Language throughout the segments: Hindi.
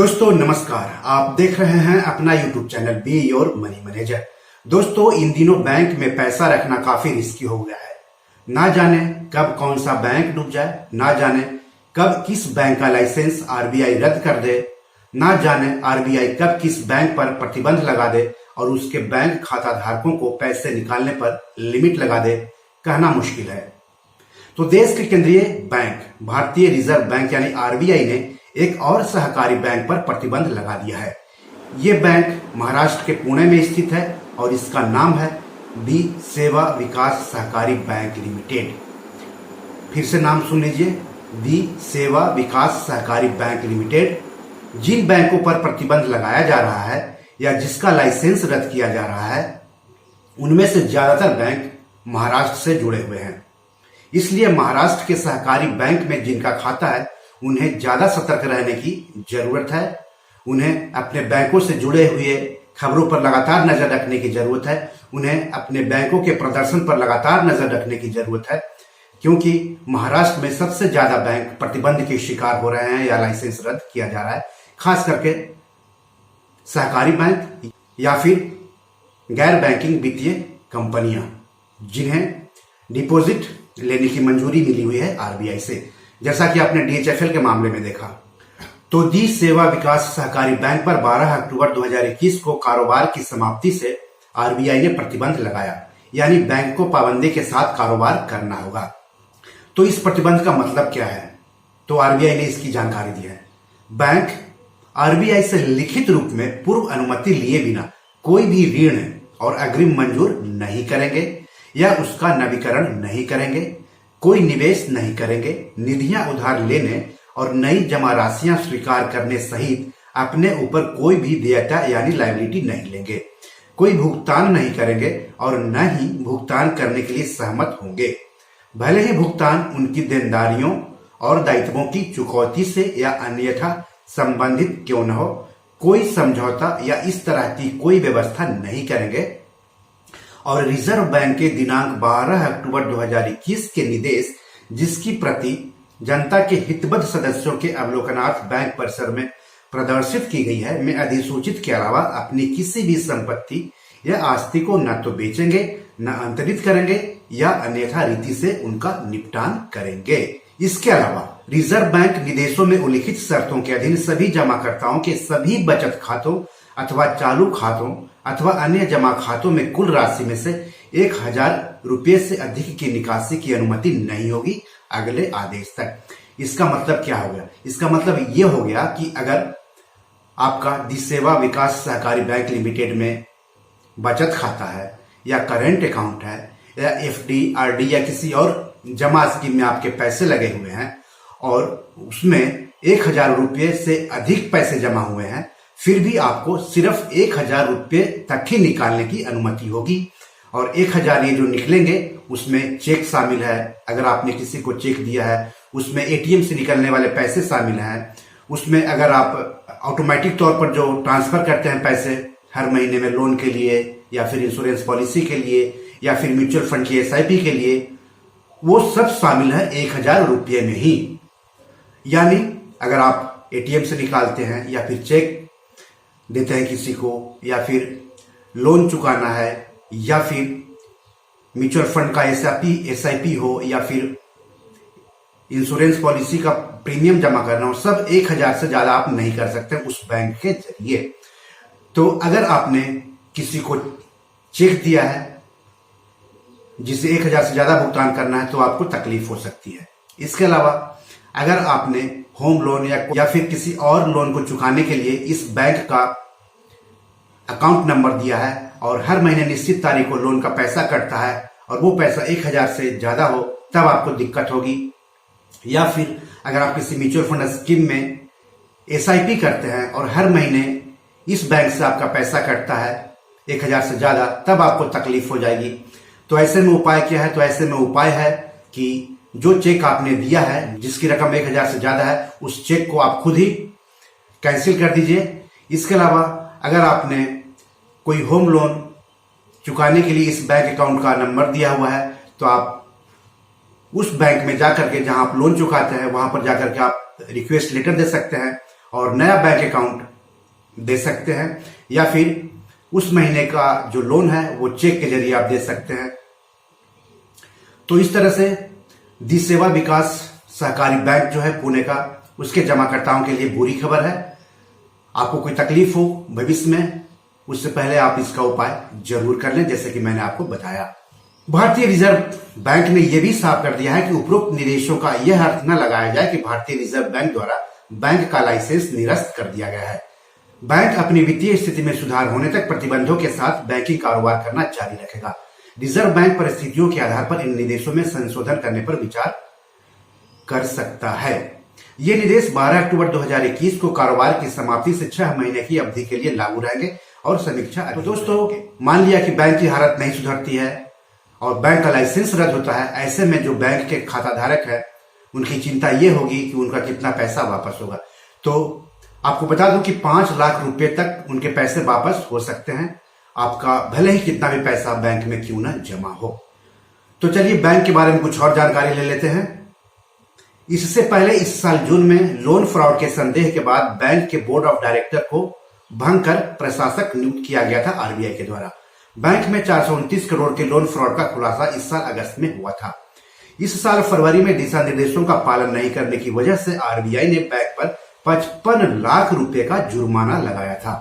दोस्तों नमस्कार। आप देख रहे हैं अपना YouTube channel be your money manager. दोस्तों इन दिनों बैंक में पैसा रखना काफी रिस्की हो गया है। ना जाने कब कौन सा बैंक डूब जाए, ना जाने कब किस बैंक का लाइसेंस आरबीआई रद्द कर दे, ना जाने आरबीआई कब किस बैंक पर प्रतिबंध लगा दे और उसके बैंक खाता धारकों को पैसे निकालने पर लिमिट लगा दे। कहना मुश्किल है। तो देश के केंद्रीय बैंक भारतीय रिजर्व बैंक यानी आरबीआई ने एक और सहकारी बैंक पर प्रतिबंध लगा दिया है। ये बैंक महाराष्ट्र के पुणे में स्थित है और इसका नाम है दी सेवा विकास सहकारी बैंक लिमिटेड। फिर से नाम सुन लीजिए, दी सेवा विकास सहकारी बैंक लिमिटेड। जिन बैंकों पर प्रतिबंध लगाया जा रहा है या जिसका लाइसेंस रद्द किया जा रहा है, उनमें से ज्यादातर बैंक महाराष्ट्र से जुड़े हुए हैं। इसलिए महाराष्ट्र के सहकारी बैंक में जिनका खाता है उन्हें ज्यादा सतर्क रहने की जरूरत है। उन्हें अपने बैंकों से जुड़े हुए खबरों पर लगातार नजर रखने की जरूरत है। उन्हें अपने बैंकों के प्रदर्शन पर लगातार नजर रखने की जरूरत है, क्योंकि महाराष्ट्र में सबसे ज्यादा बैंक प्रतिबंध के शिकार हो रहे हैं या लाइसेंस रद्द किया जा रहा है। खास करके सहकारी बैंक या फिर गैर बैंकिंग वित्तीय कंपनियां जिन्हें डिपॉजिट लेने की मंजूरी मिली हुई है आरबीआई से, जैसा कि आपने डीएचएफएल के मामले में देखा। तो दी सेवा विकास सहकारी बैंक पर 12 अक्टूबर 2021 को कारोबार की समाप्ति से आरबीआई ने प्रतिबंध लगाया, यानी बैंक को पाबंदी के साथ कारोबार करना होगा। तो इस प्रतिबंध का मतलब क्या है? तो आरबीआई ने इसकी जानकारी दी है। बैंक आरबीआई से लिखित रूप में पूर्व अनुमति लिए बिना कोई भी ऋण और अग्रिम मंजूर नहीं करेंगे या उसका नवीकरण नहीं करेंगे, कोई निवेश नहीं करेंगे, निधियां उधार लेने और नई जमा राशियां स्वीकार करने सहित अपने ऊपर कोई भी देयता यानी लायबिलिटी नहीं लेंगे, कोई भुगतान नहीं करेंगे और न ही भुगतान करने के लिए सहमत होंगे, भले ही भुगतान उनकी देनदारियों और दायित्वों की चुकौती से या अन्यथा संबंधित क्यों न हो, कोई समझौता या इस तरह की कोई व्यवस्था नहीं करेंगे। और रिजर्व बैंक के दिनांक 12 अक्टूबर 2021 के निर्देश, जिसकी प्रति जनता के हितबद्ध सदस्यों के अवलोकनार्थ बैंक परिसर में प्रदर्शित की गई है, में अधिसूचित के अलावा अपनी किसी भी संपत्ति या आस्ति को न तो बेचेंगे, न अंतरित करेंगे या अन्यथा रीति से उनका निपटान करेंगे। इसके अलावा रिजर्व बैंक निर्देशों में उल्लिखित शर्तों के अधीन सभी जमाकर्ताओं के सभी बचत खातों अथवा चालू खातों अथवा अन्य जमा खातों में कुल राशि में से 1000 रुपये से अधिक की निकासी की अनुमति नहीं होगी अगले आदेश तक। इसका मतलब क्या हो गया? इसका मतलब ये हो गया कि अगर आपका दी सेवा विकास सहकारी बैंक लिमिटेड में बचत खाता है या करेंट अकाउंट है या एफडी, आरडी या किसी और जमा स्कीम में आपके पैसे लगे हुए हैं और उसमें 1000 रुपये से अधिक पैसे जमा हुए हैं, फिर भी आपको सिर्फ 1000 रुपये तक ही निकालने की अनुमति होगी। और 1000 ये जो निकलेंगे उसमें चेक शामिल है, अगर आपने किसी को चेक दिया है उसमें एटीएम से निकलने वाले पैसे शामिल हैं, उसमें अगर आप ऑटोमेटिक तौर पर जो ट्रांसफर करते हैं पैसे हर महीने में लोन के लिए या फिर इंश्योरेंस पॉलिसी के लिए या फिर म्यूचुअल फंड की एसआईपी के लिए, वो सब शामिल है 1000 रुपये में ही। यानी अगर आप एटीएम से निकालते हैं या फिर चेक देते हैं किसी को या फिर लोन चुकाना है या फिर म्यूचुअल फंड का एसआईपी हो या फिर इंश्योरेंस पॉलिसी का प्रीमियम जमा करना हो, सब 1000 से ज्यादा आप नहीं कर सकते उस बैंक के जरिए। तो अगर आपने किसी को चेक दिया है जिसे 1000 से ज्यादा भुगतान करना है तो आपको तकलीफ हो सकती है। इसके अलावा अगर आपने होम लोन या फिर किसी और लोन को चुकाने के लिए इस बैंक का अकाउंट नंबर दिया है और हर महीने निश्चित तारीख को लोन का पैसा कटता है और वो पैसा 1000 से ज्यादा हो, तब आपको दिक्कत होगी। या फिर अगर आप किसी म्यूचुअल फंड स्कीम में एसआईपी करते हैं और हर महीने इस बैंक से आपका पैसा कटता है 1000 से ज्यादा, तब आपको तकलीफ हो जाएगी। तो ऐसे में उपाय क्या है? तो ऐसे में उपाय है कि जो चेक आपने दिया है जिसकी रकम 1000 से ज्यादा है, उस चेक को आप खुद ही कैंसिल कर दीजिए। इसके अलावा अगर आपने कोई होम लोन चुकाने के लिए इस बैंक अकाउंट का नंबर दिया हुआ है, तो आप उस बैंक में जाकर के जहां आप लोन चुकाते हैं वहां पर जाकर के आप रिक्वेस्ट लेटर दे सकते हैं और नया बैंक अकाउंट दे सकते हैं, या फिर उस महीने का जो लोन है वो चेक के जरिए आप दे सकते हैं। तो इस तरह से दी सेवा विकास सहकारी बैंक जो है पुणे का, उसके जमाकर्ताओं के लिए बुरी खबर है। आपको कोई तकलीफ हो भविष्य में, उससे पहले आप इसका उपाय जरूर कर लें, जैसे कि मैंने आपको बताया। भारतीय रिजर्व बैंक ने यह भी साफ कर दिया है कि उपरोक्त निर्देशों का यह अर्थ न लगाया जाए कि भारतीय रिजर्व बैंक द्वारा बैंक का लाइसेंस निरस्त कर दिया गया है। बैंक अपनी वित्तीय स्थिति में सुधार होने तक प्रतिबंधों के साथ बैंकिंग कारोबार करना जारी रखेगा। रिजर्व बैंक परिस्थितियों के आधार पर इन निर्देशों में संशोधन करने पर विचार कर सकता है। ये निर्देश 12 अक्टूबर 2021 को कारोबार की समाप्ति से 6 महीने की अवधि के लिए लागू रहेंगे और समीक्षा। तो दोस्तों, मान लिया कि बैंक की हालत नहीं सुधरती है और बैंक का लाइसेंस रद्द होता है, ऐसे में जो बैंक के खाता धारक है उनकी चिंता ये होगी कि उनका कितना पैसा वापस होगा। तो आपको बता दूं कि 5 लाख रुपए तक उनके पैसे वापस हो सकते हैं, आपका भले ही कितना भी पैसा बैंक में क्यों ना जमा हो। तो चलिए बैंक के बारे में कुछ और जानकारी ले लेते हैं। इससे पहले इस साल जून में लोन फ्रॉड के संदेह के बाद बैंक के बोर्ड ऑफ डायरेक्टर को भंग कर प्रशासक नियुक्त किया गया था आरबीआई के द्वारा। बैंक में 429 करोड़ के लोन फ्रॉड का खुलासा इस साल अगस्त में हुआ था। इस साल फरवरी में दिशा निर्देशों का पालन नहीं करने की वजह से आरबीआई ने बैंक पर 55 लाख रुपए का जुर्माना लगाया था।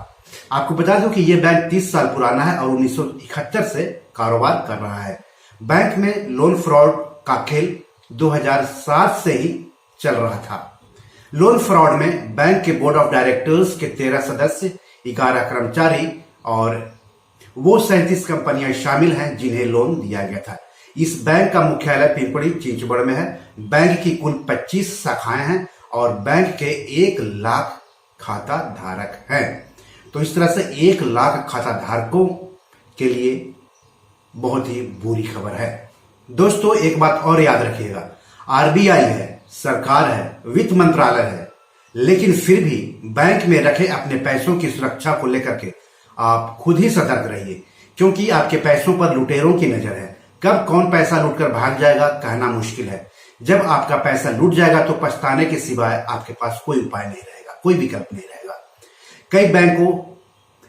आपको बता दूं कि यह बैंक 30 साल पुराना है और 1971 से कारोबार कर रहा है। बैंक में लोन फ्रॉड का खेल 2007 से ही चल रहा था। लोन फ्रॉड में बैंक के बोर्ड ऑफ डायरेक्टर्स के 13 सदस्य, 11 कर्मचारी और वो 37 कंपनियां शामिल हैं जिन्हें लोन दिया गया था। इस बैंक का मुख्यालय पिंपड़ी चिंचवड़ में है। बैंक की कुल 25 शाखाएं हैं और बैंक के 1 लाख खाता धारक हैं। तो इस तरह से 1 लाख खाता धारकों के लिए बहुत ही बुरी खबर है। दोस्तों, एक बात और याद रखिएगा, आरबीआई है, सरकार है, वित्त मंत्रालय है, लेकिन फिर भी बैंक में रखे अपने पैसों की सुरक्षा को लेकर के आप खुद ही सतर्क रहिए, क्योंकि आपके पैसों पर लुटेरों की नजर है। कब कौन पैसा लूटकर भाग जाएगा कहना मुश्किल है। जब आपका पैसा लूट जाएगा तो पछताने के सिवाय आपके पास कोई उपाय नहीं रहेगा, कोई विकल्प नहीं रहेगा। कई बैंकों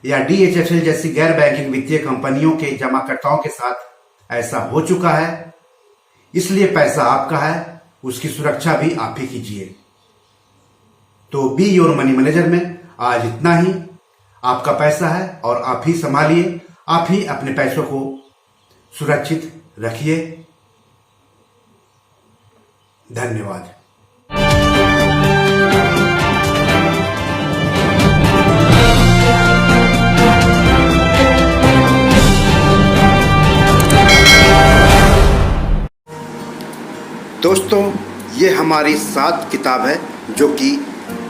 या डीएचएफएल जैसी गैर बैंकिंग वित्तीय कंपनियों के जमाकर्ताओं के साथ ऐसा हो चुका है, इसलिए पैसा आपका है, उसकी सुरक्षा भी आप ही कीजिए। तो बी योर मनी मैनेजर में आज इतना ही। आपका पैसा है और आप ही संभालिए, आप ही अपने पैसों को सुरक्षित रखिए। धन्यवाद। दोस्तों, ये हमारी 7 किताब है जो कि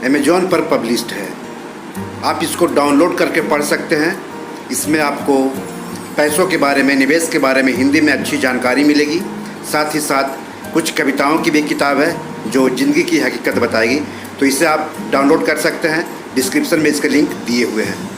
अमेजॉन पर पब्लिश्ड है। आप इसको डाउनलोड करके पढ़ सकते हैं। इसमें आपको पैसों के बारे में, निवेश के बारे में हिंदी में अच्छी जानकारी मिलेगी। साथ ही साथ कुछ कविताओं की भी किताब है जो जिंदगी की हकीकत बताएगी। तो इसे आप डाउनलोड कर सकते हैं। डिस्क्रिप्शन में इसके लिंक दिए हुए हैं।